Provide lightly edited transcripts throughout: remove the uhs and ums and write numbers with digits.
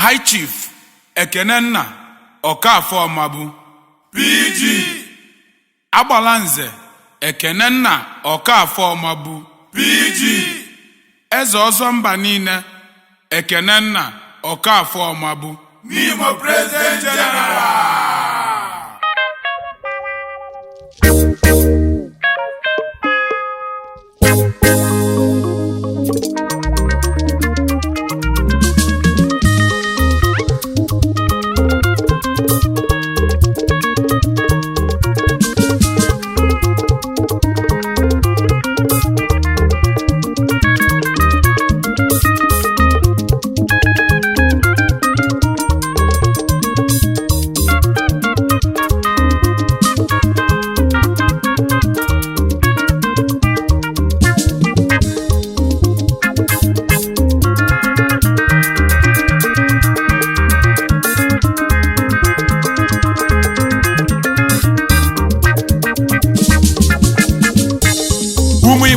High Chief Ekenenna Okafor Mabu PG Agbalanze Ekenenna Okafor Mabu PG Eze ọzọ mba niile Ekenenna Okafor Mabu Nimo President General.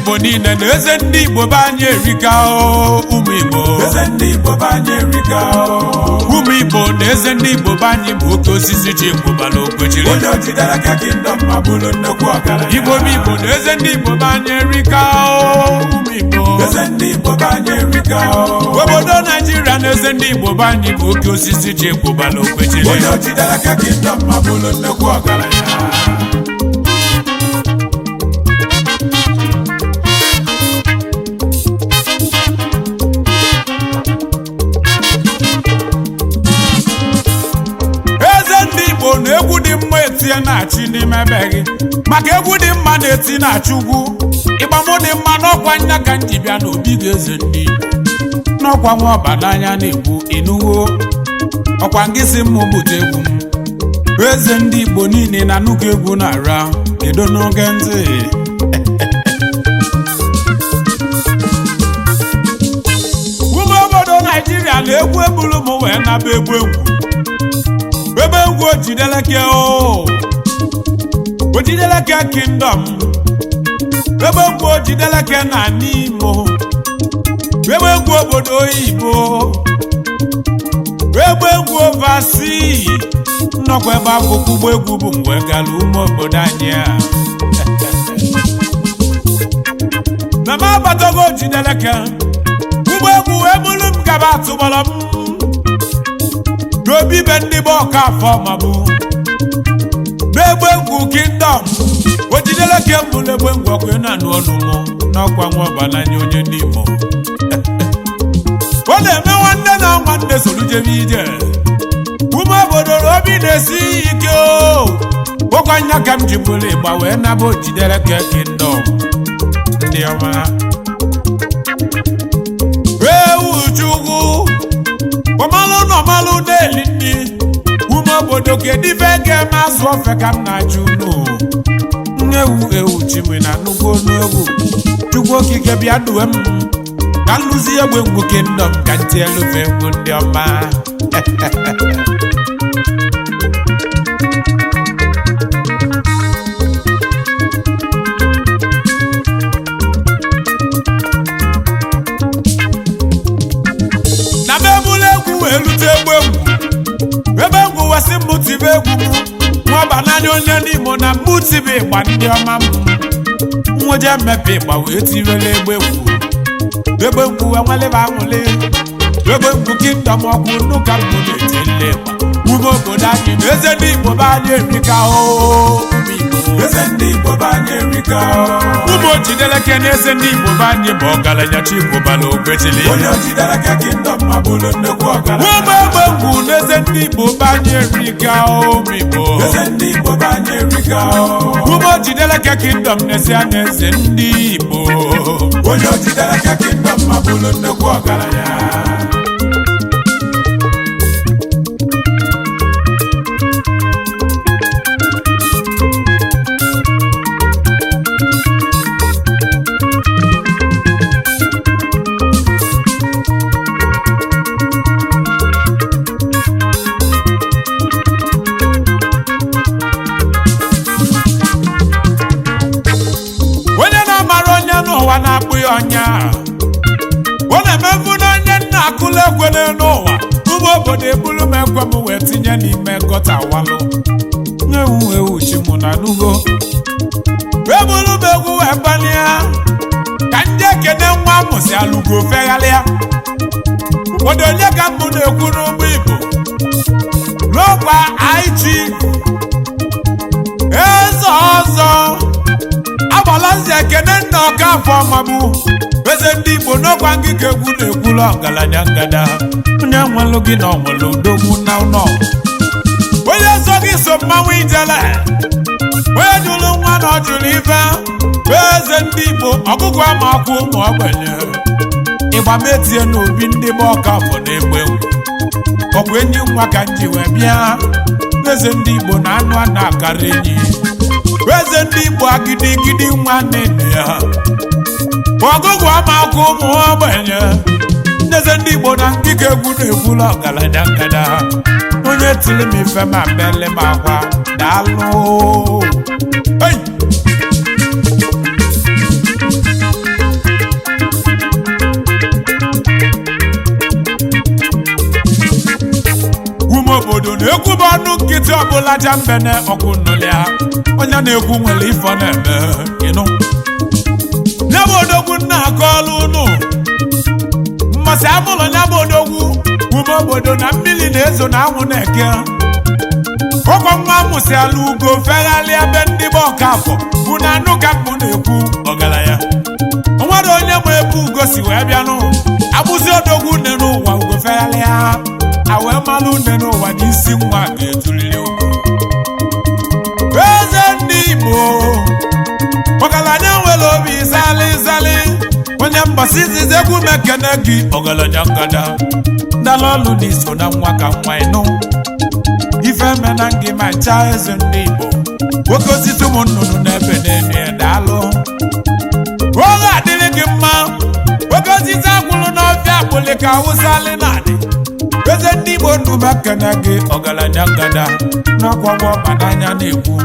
Igbo niile na eze ndị Igbo banye erika o ụmụ Igbo Eze ndị Igbo banye erika o ụmụ Igbo na eze ndị Igbo banye bụ oke osisi ji ekwobala okwechiri onye ojidere ka kingdom ma bụrụ nnukwu ọgaranya Igbo na eze ndị Igbo banye erika o ụmụ Igbo Eze ndị Igbo banye erika o obodo Naijiria na eze ndị Igbo banye bụ oke osisi ji ekwobala okwechiri onye ojidere ka kingdom ma bụrụ nnukwu ọgaranya na egwu dị mma etinye na-achị n'ime ebe gị maka egwu dị mma na-eti na-achị ugwu ịgbamụ dị mma n'ọkwa nya ka nji bịa n'obi ga-eze ndị n'ọkwa nwa ọba n'anya na-egwu ịnụwo ọkwa ngị si mmụ bute egwu m eze ndị Igbo niile na nnukwu egwu na-ara edo n'oge ntị ụmụ obodo Naijiria na-egwu ebulu m wee naba egwu ebe egwu ojideleke kingdom ebe egwu ojideleke na n'Imo ebe egwu obodo oyibo ebe egwu ovasi nnọkwa ebe akụkụ ụgbọ egwu bụ mgbe gara ụmụ obodo anyị a na m abatago ojideleke ụgbọ egwu ebulu m gaba atụgbọrọ m n'obi be ndị bụ Okafor Mabu n'egbe egwu kingdom ojideleke mbụlụ egbe ngwakwe na-anụ ọnụ mụ n'ọkwa nwa ọba n'anya onye n'Imo ọ na-eme nwanne na nwanne soro jebe ije ụmụ obodo obi na-esi ike ọkwa nya ka m ji bụrụ ịgba wee naba ojideleke kingdom ndị ọma ewu chukwu ọmalụ n'ọmalụ na-eli nri ụmụ obodo kedibe ga-eme azụ ofe ka m na-achụ unu ewu chimwe na nnukwu ọnụ egwu Chukwu okike bịa duwe m ka nlụzi egbe ngwu kingdom ka ntị elufe egwu ndị ọma elute ebe egwu wesị mbutibe egwu m nwaba n'anya onye n'Imo na mbutibe ịgba ndị ọma m nweje mmepe ịgba wee tiwere egbe egwu enwelebe aṅụlị ebe egwu kingdom ọkụ nnụka mbụ na-etile ịgba ụmụ obodo anyị na eze ndị Igbo banye erika Eze ndị Igbo banye erika ụmụ ojideleke na eze ndị Igbo banye bụ ọgaranya chi ekwobala okwechili onye ojideleke kingdom ma bụrụ nnukwu ọgaranya ụmụ egbe egwu na eze ndị Igbo banye erika ụmụ Igbo Eze ndị Igbo banye erika ụmụ ojideleke kingdom na-esi anya eze ndị Igbo onye ojideleke kingdom ma bụrụ nnukwu ọgaranya ọnya ọ na-eme mvụ n'onye nna akụla obodo ebulu m ekwe m wee tinye n'ime gọta walụ ewu chi mụ na nugo ebulu m egwu wee gbalịa ka ndị ekene nwa mụsị alụgo fegharịa obodo onye ka mbụ na-ekwu n'ụgbọ Igbo n'ọkwa aichi eze ọzọ agbalanze ekene nna ọka afọ ọmabụ eze ndị Igbo n'ọkwa ngịga egwu na-ekwulu ọgaranya ngada onye nwelụ gị na onwere odogwu na ụlọ onye so gị so mmanwụ ijele onye jụrụ nwa na ọ jụrụ ife eze ndị Igbo ọgụgụ ama akwụ ụmụ ogbenye ịgba metie n'obi ndị bụ ọka afọ na-egbe ọ bụ enyi nwa ka nji wee bịa eze ndị Igbo na anụ a na-akara enyi eze ndị Igbo agidi nwa nne ya ọgụgụ ama akwụ ụmụ ogbenye eze ndị Igbo na ngịga egwu na-ekwulu ọgaranya ngada onye tiri m ife ma mbele m akwa daalụ ume obodo na-ekwuba ọnụ nkịtị ọbụla ja mbene ọkụ nnụlịa onye na-ekwu nwere ifo na-eme ịnụ ya bụ odogwu nna aka ọlụ ụnụ mmasị amụlọ ya bụ odogwu ume obodo na mmiri na-ezo na anwụ na-eke ọkwa nwa amụsị ala ugo fegharịa be ndị bụ ọka afọ bụ na anụ ka mbụ na-ekwu ọgaranya onwere onye ma ebe ugo si wee bịanụ agbụsị odogwu nne n'ụwa ugo fegharịa awee malụ nne n'ụwa n'isi nwa ga-etulili ugo eze ndị Igbo ọgaranya nwere obi zali onye mgbasi izizi egwu mekene gị ọgaranya ngada ndala ọlụ n'iso na nwa ka nwa ịnụ ife mena gị ma ncha eze ndị Igbo nwoke osisi ụmụ nnụnụ n'ebe na-enu daalụ oge adịrị gị mma nwoke osisi agwụrụ n'ọfịa akpụlị ka awụsali na-adị eze ndị Igbo nnume kene gị ọgaranya ngada n'ọkwọgwọ ọkpananya na-ekwu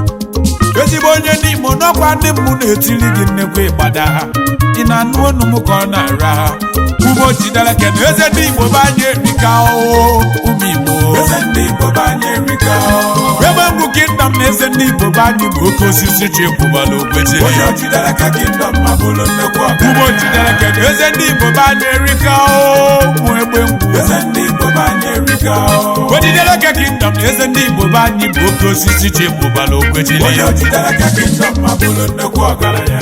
ezigbo onye ndị Igbo n'ọkwa ndị mmụ na-etiri gị nnekwu ịgbada ị na-anụ ọnụ m ka ọ na-ara ugbo jidere kene eze ndị Igbo bụ anyị erika ụmụ Igbo eze ndị Igbo bụ anyị erika ebe mbụ kingdom na eze ndị Igbo bụ anyị bụ oke osisi ji ekwubala okwechi onye jidere ka kingdom ma bụrụ nnekwu ugbo jidere kene eze ndị Igbo bụ anyị erika ụmụ egbe ngwu eze ndị Igbo bụ anyị erika o jidere ka kingdom na eze ndị Igbo bụ anyị bụ oke osisi ji ekwubala okwechi onye jidere ka kingdom ma bụrụ nnekwu ọgaranya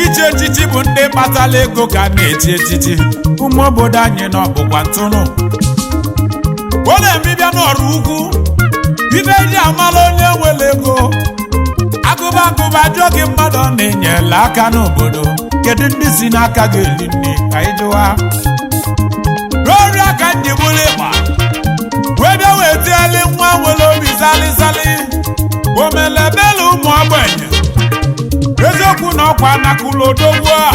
n'iche echichi bụ ndị kpatara ego ka na-echi echichi ụmụ obodo anyị na ọbụkwa ntụnụ ọ na-emebịa n'ọrụ ugwu ibe eji amala onye nwere ego agụba jụọ gị mmadụ ọ na-enyela aka n'obodo kedu ndị si n'aka gị eli nri ka ị jụwa n'ọrụ aka ndị bụrụ ịgba wee bịa wee tieli nwa nwere obi salisali omelebele ụmụ ogbenye eziokwu na ọkwa nakụlụ odogwu a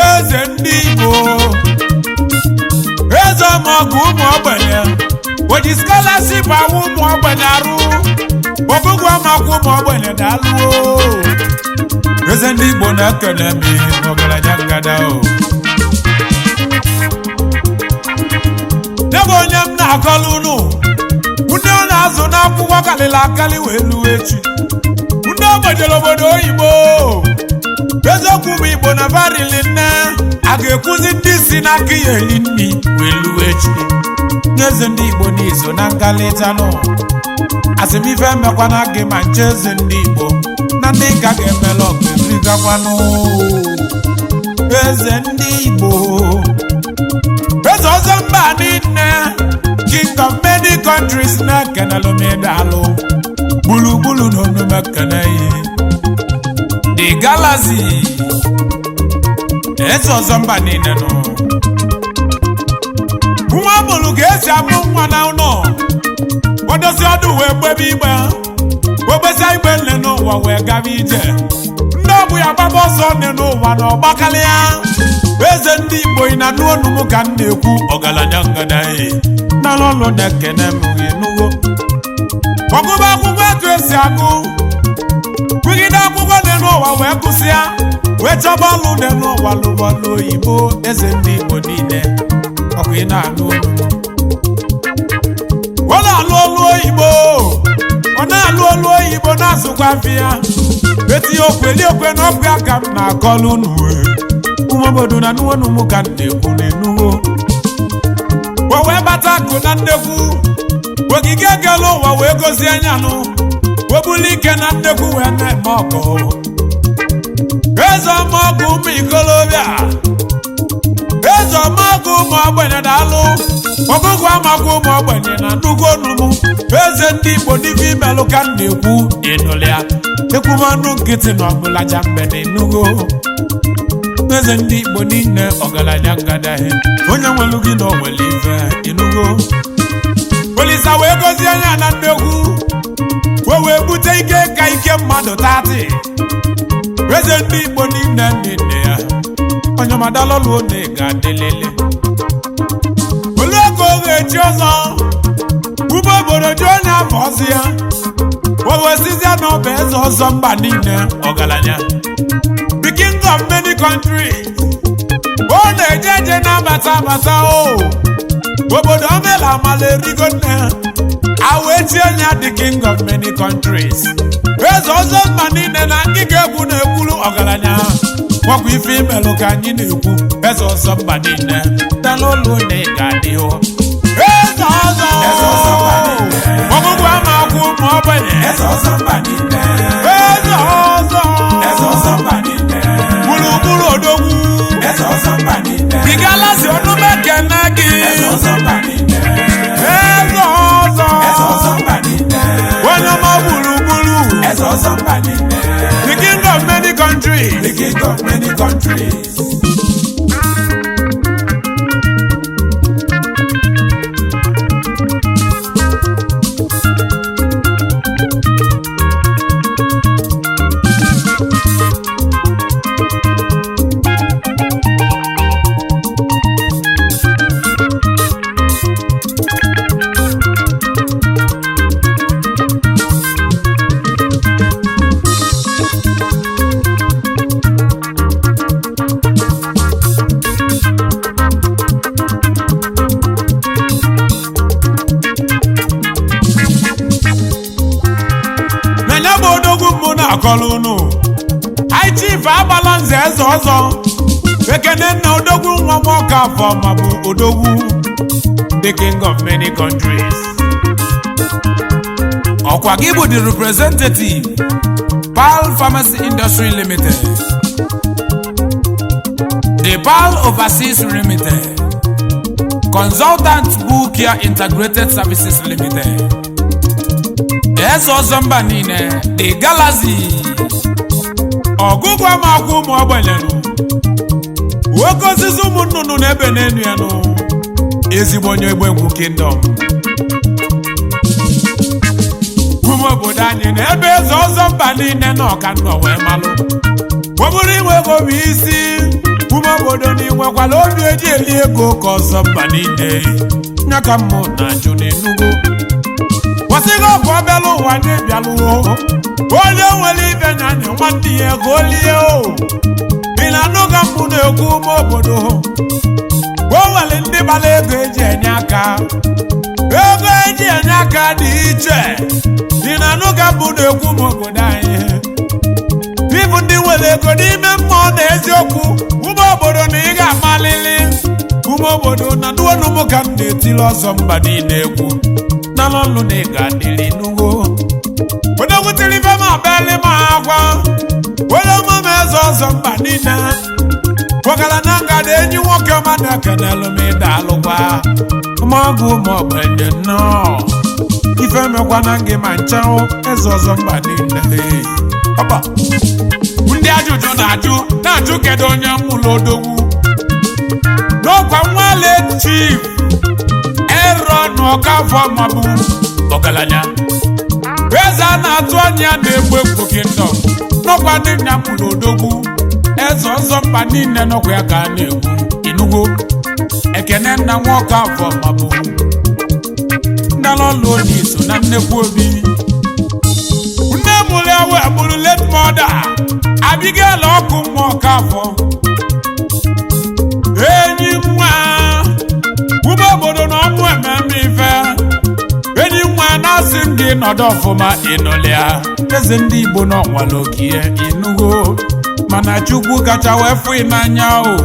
eze ndị Igbo eze ọmọgụ ụmụ ogbenye oji scholarship awụ ụmụ ogbenye arụ ọgụgụ amakwu ụmụ ogbenye daalụ eze ndị Igbo na-ekene m ọgaranya ngada o debe onye m na-akọlụ unu ndị ọ na-azụ n'akwụkwọ kalịla akali wee luo echi ndị ogbejere obodo oyibo eziokwu bụ Igbo na varili nne a ga-ekwuzi ndị si n'aka ya eli nri wee luo echi n'eze ndị Igbo n'izo na ngalitanụ asịmife emekwana gị ma nche eze ndị Igbo na ndị nka ga-emela ọgụ ezigakwanụ eze ndị Igbo eze ọzọ mba niile king of many countries na kenelomedalụ gburugburu na omume keneyi the galaxy eze ọzọ mba niile nụ nwa mụrụ ga-esi amụ nwa na ụlọ kwadosi ọdụ wee gbebe igbe ụwa wee gaba ije ndị ọbụ ya gbaba ọsọ nne n'ụwa na ọgbakalị ya eze ndị Igbo ị na-anụ ọnụ m ka m na-ekwu ọgaranya ngadaghị n'ala ọlụ na-ekene m gị n'ugbo ọgụba akwụkwọ etu esi agụ kwugide akwụkwọ dị n'ụwa wee gụsịa wee chọba ọlụ dị n'ụwa lụbọlụ oyibo eze ndị Igbo niile ọkwa ị na-anụ ọnụ ọ na-alụ ọlụ oyibo ọ na-alụ ọlụ oyibo na-azụkwa afị ya etinye okweli okwe na ọkụ ya ka m na-akọlụ unu ụmụ obodo na n'ọnụ m ka m na-ekwu n'enuwo o wee bata akụ na nnekwu ogige gelu ụwa wee gozie anyanụ webuli ike na nnekwu wee na-eme ọkụ eze ọmọgụ ụmụ ikolobịa eze ọmọgụ ụmụ ogbenye na-alụ ọgụgụ amakwa ụmụ ogbenye na nnukwu ọnụmụ eze ndị Igbo n'ife imelụ ka m na-ekwu ịnụlịa ekwumanụ nkịtị na ọbụlaja mgbede nnukwu eze ndị Igbo niile ọgaranya ngadaghị onye nwelu gị na onwere ife ịnụgo Olisa wee gozie anya na nnekwu wee bute ike ka ike mmadụ tati eze ndị Igbo niile nne ya onye madalọlụ one ga-adịlele oluoge oge echi ọzọ ube obodo ji onye afọ ọzọ ya wewesizia na ọba eze ọzọ mba niile ọgaranya the king of many countries ọ na-eje eje na-abata abata obodo omela amala erigo nne awechi anya the king of many countries eze ọzọ mba niile na ngịga egwu na-ekwuru ọgaranya gwakwa ife imelụ ka anyị na-ekwu eze ọzọ mba niile dalụlụ na ị ga-adịhụ eze ọzọ ọgụgụ amakwụ ma ọ banye eze ọzọ gburugburu odogwu bigalasi ọnụmekene gị eze ọzọ onye ọma gburugburu the king of many countries akọlụnụ anyị chief agbala nze eze ọzọ ekene nna odogwu nwa nwoke afọ ma bụ odogwu the king of many countries ọkwa gị bụ the representative PAL Pharmacy Industry Limited the PAL Overseas Limited Consultant Book Care Integrated Services Limited eze ọzọ mba niile the Galaxy ọgụgụ amakwụ ụmụ ogbenyenụ nwoke osisi ụmụ nnụnụ na-ebe n'enu ya nụ ezigbo onye egwu kingdom ụmụ obodo anyị na ebe eze ọzọ mba niile na ọka nnọ wee malụ ọ bụrụ inwe ego bụ isi ụmụ obodo na inwekwala obi eji eli ego ka ọzọ mba niile nya ka mmụ na-ajụ n'Enugu kwasịgo ọkụ ọbịala ụwa ndị bịalụo onye nwere ibe nya anya nwanne ya ego olie ị na-anụ ka mbụ na-ekwu ụmụ obodo o nwere ndị gbara ego eji enye aka dị iche ị na-anụ ka mbụ na-ekwu ụmụ obodo anyị ịbụ ndị nwere ego n'ime mmụọ na eziokwu ụmụ obodo na ị ga-amalili ụmụ obodo na ndụọnụ m ka m na-etili ọzọ mba niile egwu n'ọlụ na ị ga-adịrị n'ugbo onye gwutiri ife ma beli ma agwa onye ọmụma eze ọzọ mba niile gwagara na ngada enyi nwoke ọma na-ekenelụ m ịda alụgwa ụmụọgụ ụmụ ogbenye nnọọ ife mekwana gị ma nchanwụ eze ọzọ mba niile ọba ndị ajụjụ na-ajụ kedu onye mụlụ odogwu n'ọkwa nwale chief Aaron Okafor mabu ọgaranya eze a na-atụ anya na-egbu egwu kingdom nọkwa ndị nna mụrụ odogwu eze ọzọ mba niile nọkwa ya ka a na-egwu inugo ekene nna nwoke afọ mabụ ndalọlụ onye so na nnekwu obi nne mụrụ ewe mụrụ late mother Abigail ọkụ mmụọ ka afọ enyi nwa ume obodo na ọmụ ememe ife enyi nwa na-asị m gị nọdụ ọfụma ịnọlịa eze ndị Igbo n'ọnwala okie ịnụgo mana Chukwu kacha wee fụ n'anya o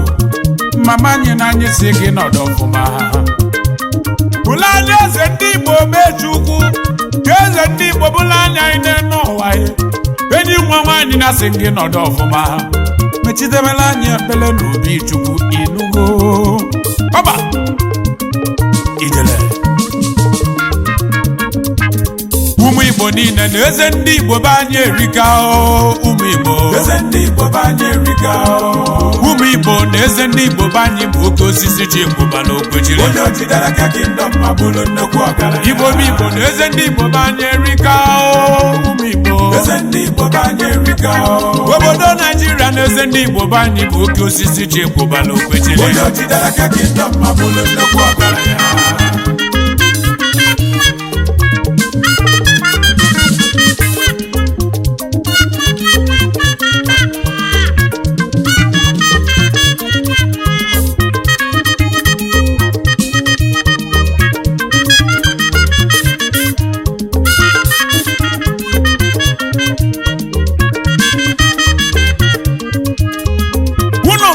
mama anyị na anyị si gị nọdụ ọfụma bụla anya eze ndị Igbo mee Chukwu ka eze ndị Igbo bụla anya anyị n'ụwa enyi nwa nwaanyị na-asị gị nọdụ ọfụma mechidebela anyị ekpele n'obi Chukwu ịnụgo ọba ijele ụmụ Igbo niile na eze ndị Igbo be anyị erika ụmụ Igbo eze ndị Igbo be anyị erika ụmụ Igbo na eze ndị Igbo be anyị bụ oke osisi ji ekwubala okwechiri onye ojidere aka kingdom ma bụrụ nnekwu ọgaranya Igbo bụ Igbo na eze ndị Igbo be anyị erika ụmụ Igbo eze ndị Igbo be anyị erika obodo Naijiria na eze ndị Igbo be anyị bụ oke osisi ji ekwubala okwechiri onye ojidere aka kingdom ma bụrụ nnekwu ọgaranya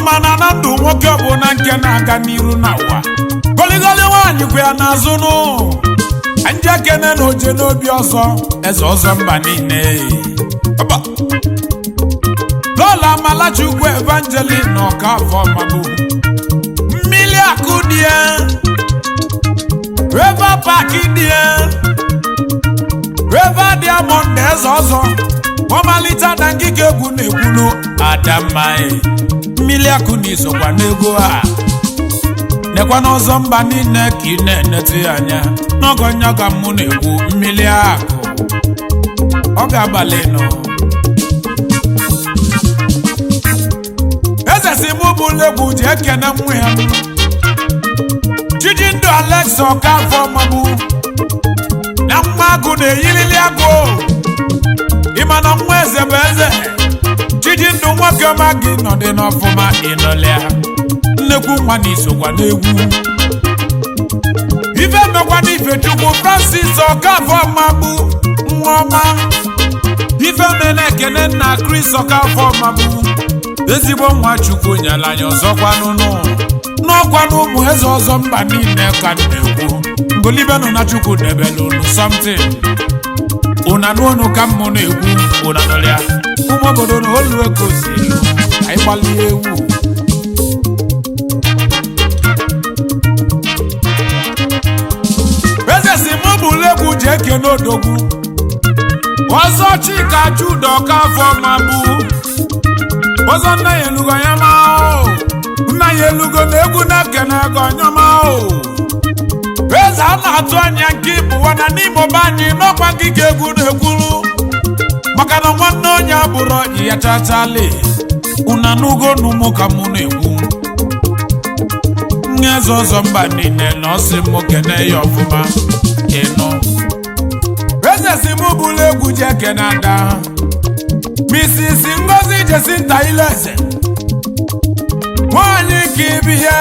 mana na ndụ nwoke ọ bụ na nke na-aga n'iru na ụwa goligoli nwaanyị kwa ya n'azụ nụ ndị ekene na oje n'obi ọzọ eze ọzọ mba niile Lola Amalachukwu Evangeline na Ọkafọ mabụ mmili akụ dị ya River Park dị ya River Diamond eze ọzọ ọmalite na ngige egwu na-ekwunu Adammae mmili akụ n'isokwa n'ego a nekwa n'ọzọ mba niile ka ị na-enete anya n'ọgọ nya ka mụ na-ekwu mmili akụ ọ ga-abalị nọ eze si mụ bụ legwu ji ekene nwa ya Chijindu Alex Ọkafọ mabụ na nwa agụ na-eyirili agụ ịma na nwa eze bụ eze Chijindu nwoke ọma gị nọdị n'ọfụma ịnọlịa nnekwu nwa na isokwa n'egwu ife mekwa n'ife Chukwu Francis Ọkafọ mabụ nwa ọma ife mele ekene nna Chris Ọkafọ mabụ ezigbo nwa Chukwu nyere anyị ọzọkwanụnụ n'ọkwanụ ụmụ eze ọzọ mba niile ka na-ekwu ngolibenụ na Chukwu debelu unu something una n'onu ka mmụ na-ekwu una nọlịa ụmụ obodo na olu ego si elu anyị gbalie ewu eze si mụ bụ legwu ji ekene odogwu ọzọ Chika Jude Ọkafọ mabụ ọzọ nna ya elugo ya ma nna ya elugo na egwu na-ekene ego anyama eze a na-atụ anya nke ịbụwa na n'Imo be anyị n'ọkwa ngige egwu na-ekwuru maka na nwanne onye abụrụ ya chachali una n'ugo n'ụmụ ka mụ na-ekwu nye eze ọzọ mba niile na ọsị mụ kene ya ọfụma ịnụ eze si mụ bụla egwu ji ekene ada Mrs. Ngozi Jesinta Ileze nwaanyị ka ibihe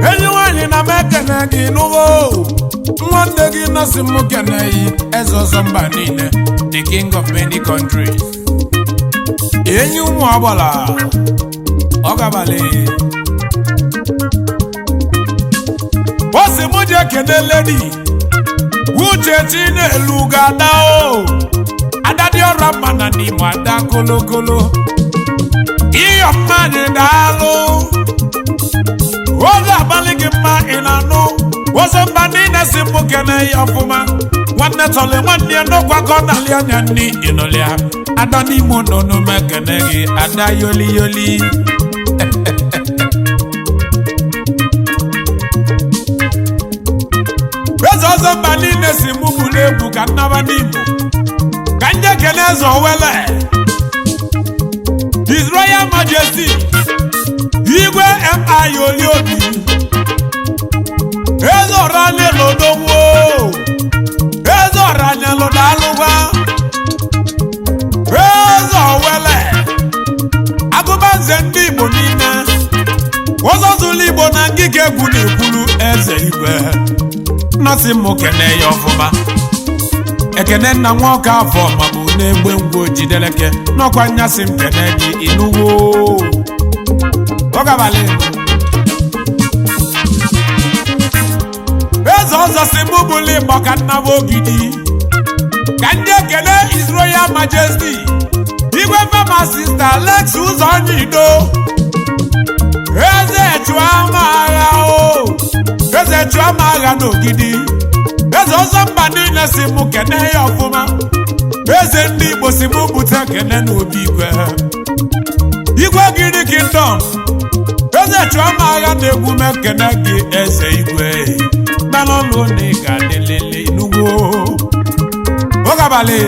enyi nwaanyị na m ekene gị n'ụgo nwanne gị nọsị mụ kene yi eze ọzọ mba niile the king of many countries enyi ụmụ agbala ọ gabalị o si mụ ji ekene ledi Uche Chinelu ga-ada ada dị ọra mma na n'Imo ada kolokolo iyo mmadụ daalụ oge abalị gị mma ị na-anụ ọzọ mba niile si mụ kene ya ọfụma nwanne tọle nwanne ya n'ọkwa ka ọ na-alị anya nni ịnọlịa ada n'Imo nọ n'ume kene gị ada yoli yoli eze ọzọ mba niile si mụ bụ n'egwu ka nnaba n'Imo eze owele His Royal Majesty Igwe M.I. Oliobi eze ọranye lodogwo eze ọranye lodalụgwa eze owele agụbanze ndị Igbo niile ọzọzụlụ Igbo na ngige egwu na-ekwuru eze igwe nnọsị m kene ya ọfụma ekene nna nwoke afọ maọbụ na-egbe ngwo jideleke n'ọkwa nyasị m kene gị inuwo ọgabalị eze ọzọ si mụ bụlụ Igbo ka nna m ogidi ka ndị ekene His Royal Majesty Igwe Pharmacist Alex Ụzọnyido eze chụama agha o eze chụama agha n'ogidi eze ọzọ mba niile si mụ kene ya ọfụma eze ndị Igbo si mụ bute kene n'obi igwe Igwe Gidi Kingdom eze chụama agha na-egwu m ekene gị eze igwe n'ọlụ na ị ga-adịlele n'ugbo ogabalị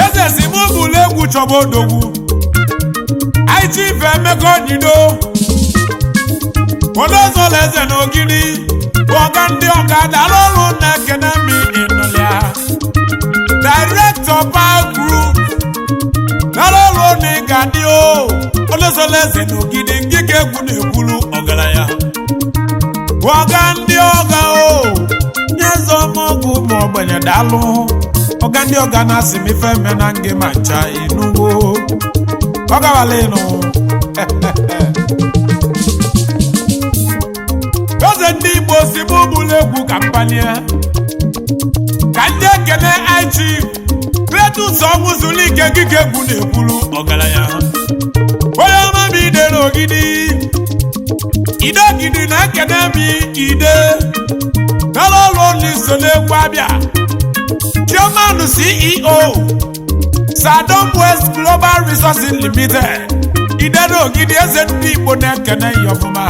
eze si mụ bụlụ egwu chọba odogwu aịchi ife emeka onyido odozola eze na ogidi ọga ndị ọga dara ọrụ na ekene mi ịnụlịa Director Park Group dara ọrụ na ịga dị o odozola eze na ogidi ngige egwu na-ekwuru ọgaranya ọga ndị ọga o nyeze ọmọgwụ ma ogbenye dalụ ọga ndị ọga na-asị m ife eme na nge ma ncha inugbo ọgawala ịnụ eze ndị Igbo si m bụlụ egwu ka mpanie ka ndị ekene aichi Kletus Ọnwụzulike ngige egwu na-ekwuru ọgaranya onye ọma m ide n'ogidi ide ogidi na-ekene m ide n'ọrụ ọrụ n'iso n'egwu abịa Chairman CEO Sadom West Global Resources Limited ide n'ogidi eze ndị Igbo na-ekene ya ọfụma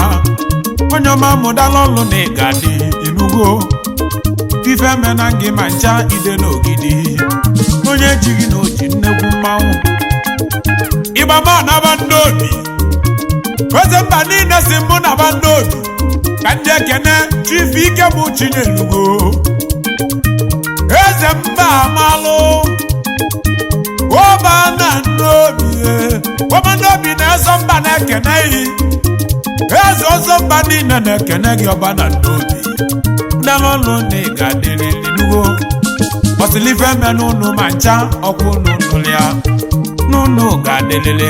onye ọma mụdala ọlụ na ịga dị inugo ife mena gị ma ncha ide n'ogidi onye jighị na oji nnekwu mmanwụ ịgbama naba ndị obi eze mba niile si mụ naba ndị obi ka ndị ekene Chief Ikem Chinyelugo eze mba amalụ ọba na n'obi na-eso mba na-ekene yi eze ọzọ mba niile na-ekene gị ọba na n'obi n'ọlụ na ị ga-adịrịrị n'ugbo ọsịlife eme n'ụnụ ma ncha ọkwụ n'ụnụ ya n'ụnụ ga-adịrịrị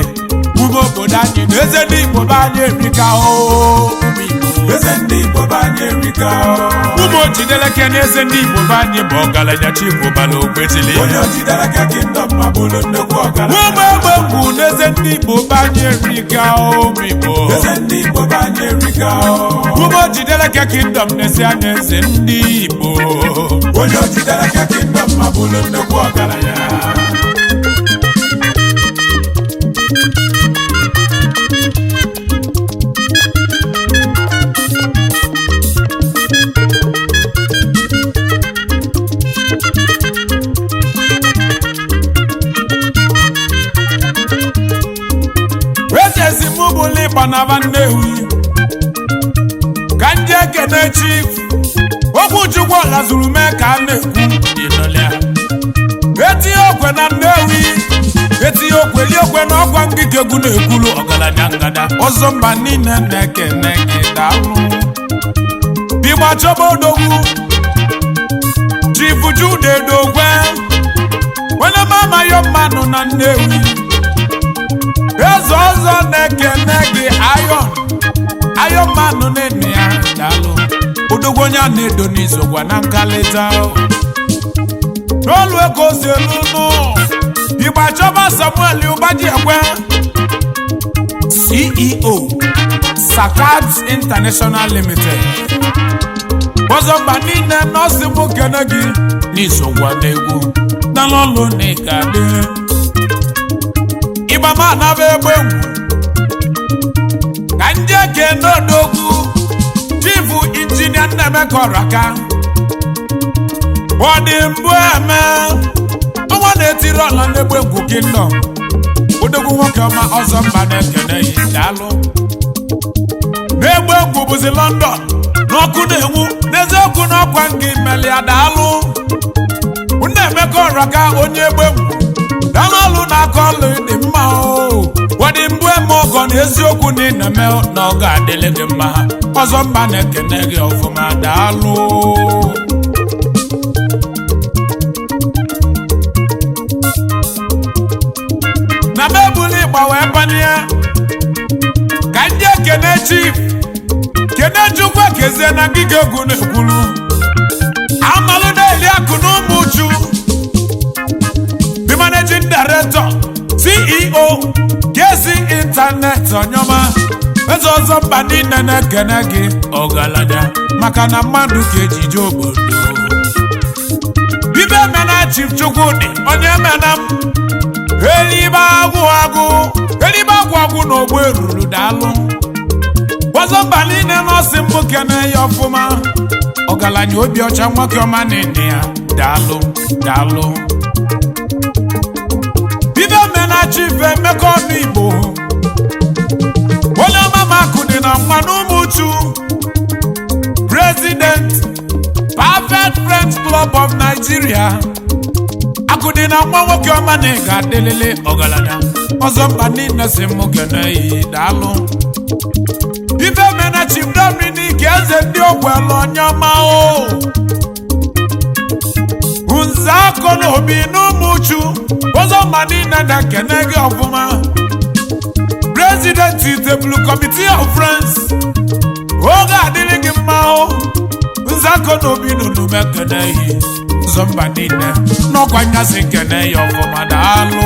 ugbo obodo anyị na eze ndị Igbo be anyị erika o eze ndị Igbo be anyị erika ụmụ ojideleke na eze ndị Igbo be anyị bụ ọgaranya chi Igbo bala okwetili onye ojideleke Kingdom ma bụrụ nnekwu ọgaranya ụmụ egbe ngwu na eze ndị Igbo be anyị erika o Igbo eze ndị Igbo be anyị erika ụmụ ojideleke Kingdom na-esi anya eze ndị Igbo onye ojideleke Kingdom ma bụrụ nnekwu ọgaranya ezi mụ bụlụ Igbo na Nnewi ka ndị ekene Chief Okwuchukwu Ọlazuru mee ka a na-ekwu ịnọlịa etinye okwe na Nnewi etinye okweli okwe na ọkwa ngige egwu na-ekwuru ọgaranya ngada ọzọ mba niile na-ekene gị daalụ Igbo chọba odogwu Chief Jude Edogwe onye mama ya mmanụ na Nnewi eze ọzọ na-ekene gị ayọ mmanụ na-ene ya daalụ odogwu onye a na-edo n'izogwa na nkalịta n'olu ego si elu nụ Igbo chọba Samuel Ụbajiekwe CEO Sakat International Limited ọzọ mba niile nọọsị mụ kene gị n'izogwa na egwu n'ọlụ na ịga-adị Ịgbama anaba egbe egwu ka ndị ekene odogwu Chief Injinia Nnemeka Ọraka ọ dị mbụ eme ọnwa na-etiri ọla n'egbe egwu Kingdom odogwu nwoke ọma ọzọ mba na-ekene yi daalụ n'egbe egwu bụzi London n'ọkụ na-enwu n'eziokwu n'ọkwa nke imelia daalụ na-emekọ ọrụ ka onye egbe egwu daalụ ọlụ na-aka ọlụ dị mma ọ dị mbụ eme ọgọ na eziokwu na ị na-eme na ọ ga-adịlị gị mma ọzọ mba na-ekene gị ọfụma daalụ na mebuli gbawe panye ka ndị ekene chief kene Chukwu kezie na ngige egwu na-ekwulu amalụ na-eli akụ na ụmụ uchu the managing director CEO KC Internet onyoma eze ọzọ mba niile na-ekene gị ọgaranya maka na mmadụ ka ejije obodo ibe mena Chief Chukwudị onye mena m elibe agwụ na ogbo eruru daalụ ọzọ mba niile nọọsị mbụ kene ya ọfụma ọgaranya obi ọcha nwoke ọma na-ene ya daalụ ibe mena Chief Emeka ọnụ Igbo onye ọma makụ dị na nwa n'ụmụ uchu President Perfect Friends Club of Nigeria akụdị na nwa nwoke ọma na ịga adịlịlị ọgaranya ọzọ mba niile si mụ kene yi daalụ ife mena Chief Dominic eze ndị ogwelu onye ọma nze akọ na obi n'ụmụ uchu ọzọ mba niile na-ekene gị ọfụma President Table Committee of Friends oge adịrị gị mma nze akọ na obi nụnụ mekene yi ọzọ mba niile n'ọkwa nyasị kene ya ọfụma daalụ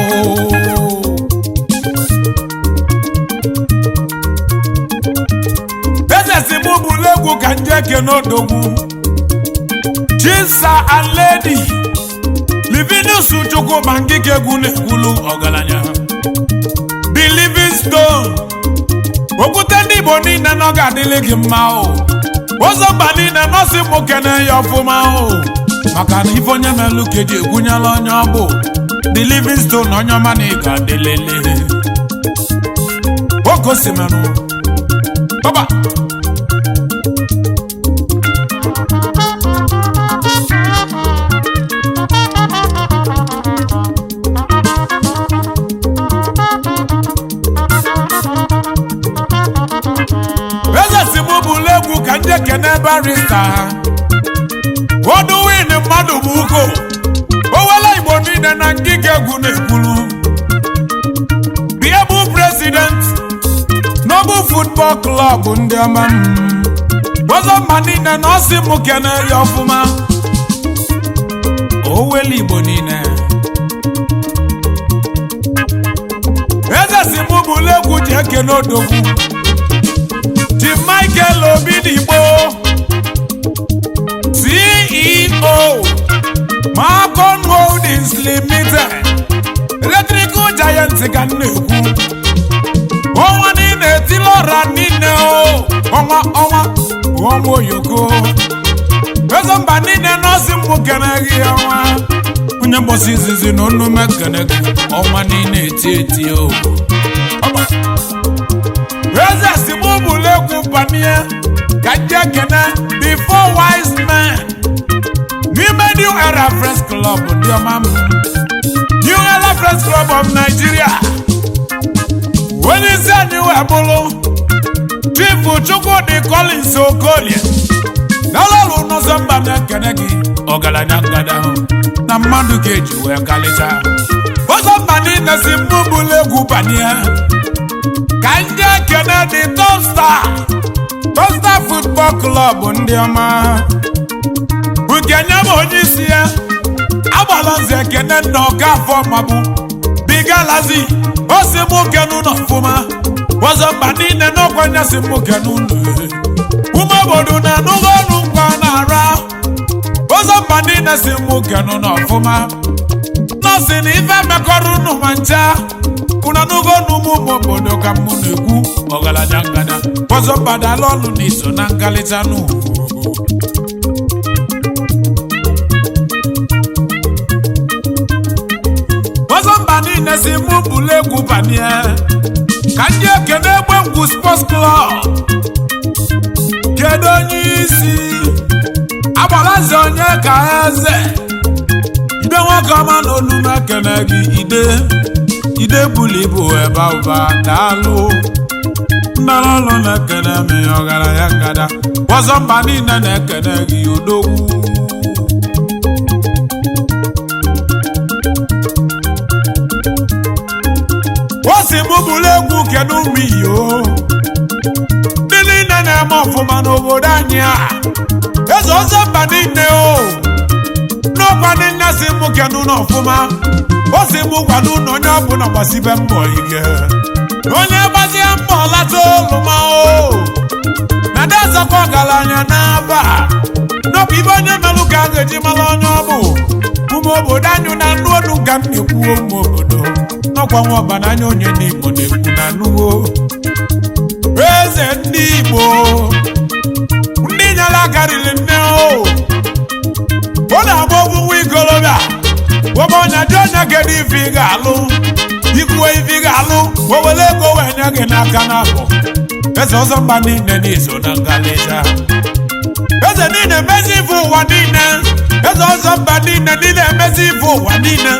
eze si mụ bụlụ egwu ka nje kene odogwu Chisa and Lady Livinus Chukwu ma ngike egwu na-ekwulu ọgaranya The Living Stone okwute ndị Igbo niile na ọ ga-adịlị gị mma ọzọ mba niile nọsị mụ kene ya ọfụma maka na ife onye melụ ka eji egwunyela onye ọ bụ The Living Stone onye ọma na ị ga-adịlịlị okosimenụ baba eze si mụ bụlụ egwu ka ndị ekene barista Godwin mmadụ bụ uko owele Igbo niile na ngige egwu na-ekwulu Able President Noble Football Club ndị ọma ọzọ mma niile na ọsị mụ kene ya ọfụma owele Igbo niile eze si mụ bụlụ egwu ji ekene odogwu Chief Michael Obidigbo CEO Macon Holdings Limited Electrical Giant ka na-ekwu ọnwa niile etilọra niile ọnwa oyoko eze mba niile nọọsị mbụ kene gị ọnwa onye mgbọsị izizi na onume kene gị ọnwa niile eti eze si mụ bụlụ egwu banye ka ndị ekene the four wise men n'ime New Era Friends Club ndị ọma m New Era Friends Club of Nigeria onye isi anyị wee bụrụ Chief Chukwudị Collins Okolie n'ọlụlụ n'ụzọ mba na-ekene gị ọgaranya ngada na mmadụ ga-eji wee kalịcha ụzọ mba niile si mbụ bụlụ egwu banye ka ndị ekene dị Top Star Football Club ndị ọma nke nye bụ onye isi ya agbala nze ekene na ọka afọ mabụ bigalazi o si mụ kenu n'ọfụma ọzọ mba niile n'ọkwa nya si mụ kenu ụmụ obodo na anụghị ọnụ ngwa na-ara ọzọ mba niile si mụ kenu n'ọfụma nọọsị na ife mekọrọ unu ma ncha una n'ụgọ n'ụmụ obodo ka mụ na-ekwu ọgaranya ngada ọzọ mba dala ọnụ na iso na nkalịta n'ugwu ya ka ndị ekene egbe ngwu sports club kedu onye isi agbalaze onye ka eze ide nwoke ọma na olume ekene gị ide buli ibu ebe ụba daalụ mmerọlụ na-ekene m ọgaranya ngada ọzọ mba niile na-ekene gị odogwu osi mụ bụrụ egwu kedu ụmụ iyo ndị niile na-eme ọfụma n'obodo anyị a eze ọzọ mba niile o n'ọkwa niile si mụ kedu n'ọfụma osi mụ gwado na onye ọbụla gbasibe mbọ ike onye gbazie mbọ lata olụma o na dezakwa ọgaranya n'aba n'ọbụ ibe onye melụ ka a ga-eji mara onye ọ bụ ụmụ obodo anyị na nnụ olu ka m na-ekwuo ụmụ obodo n'ọkwa nwa ọbananya onye n'Igbo na-ekwu na nnụwo eze ndị Igbo ndị nyere aka riri nne ọ na-agba ogwu nwa ikolobịa webe ọnya dị onye kedu ife ị ga-alụ ikwuwe ife ị ga-alụ owele ego wee nye gị n'aka n'afọ eze ọzọ mba niile n'iso na ngalịcha eze niile emezi ife ụwa niile eze ọzọ mba niile niile emezi ife ụwa niile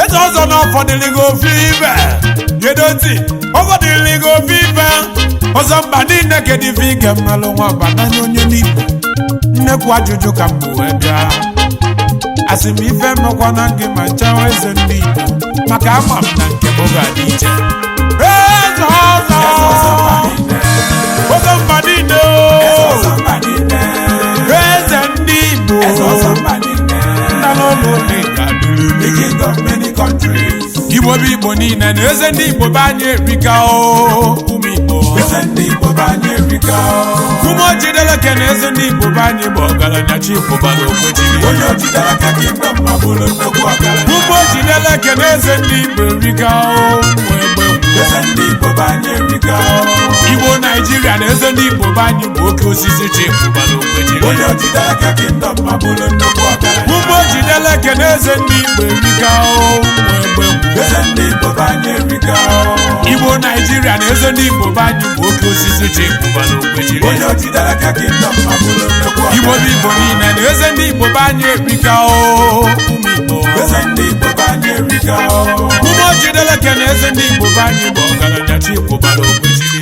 eze ọzọ na ọfọdụligo ofe ibe gedoti ọfọdụligo ofe ibe ọzọ mba niile kedu ife ị ga-emelụ nwa ọbananya onye n'Igbo nnekwu ajụjụ ka mbụ wee bịa asị m ife mmekwana gị ma nchawa eze ndị Igbo maka ama m na nke m ga-adị iche eze ọzọ mba niile eze ndị Igbo nna n'ụlọ ole ga-adịrị Igbo bụ Igbo niile na eze ndị Igbo be anyị erika ụmụ Igbo ụmụ ojideleke na eze ndị Igbo be anyị bụ ọgaranya chi kwụbara okwejiri ụmụ ojideleke na eze ndị Igbo erika ụmụ egbe Igbo Naijiria na eze ndị Igbo be anyị bụ oke osisi chi kwụbara okwejiri ụmụ ojideleke na eze ndị Igbo erika ụmụ egbe Igbo Naijiria na eze ndị Igbo be anyị bụ oke osisi chi kwụbara okwejiri Igbo bụ Igbo niile na eze ndị Igbo be anyị erika ụmụ Igbo ụmụ ojideleke na eze ndị Igbo be anyị bụ ọgaranya chi kwụbara okwejiri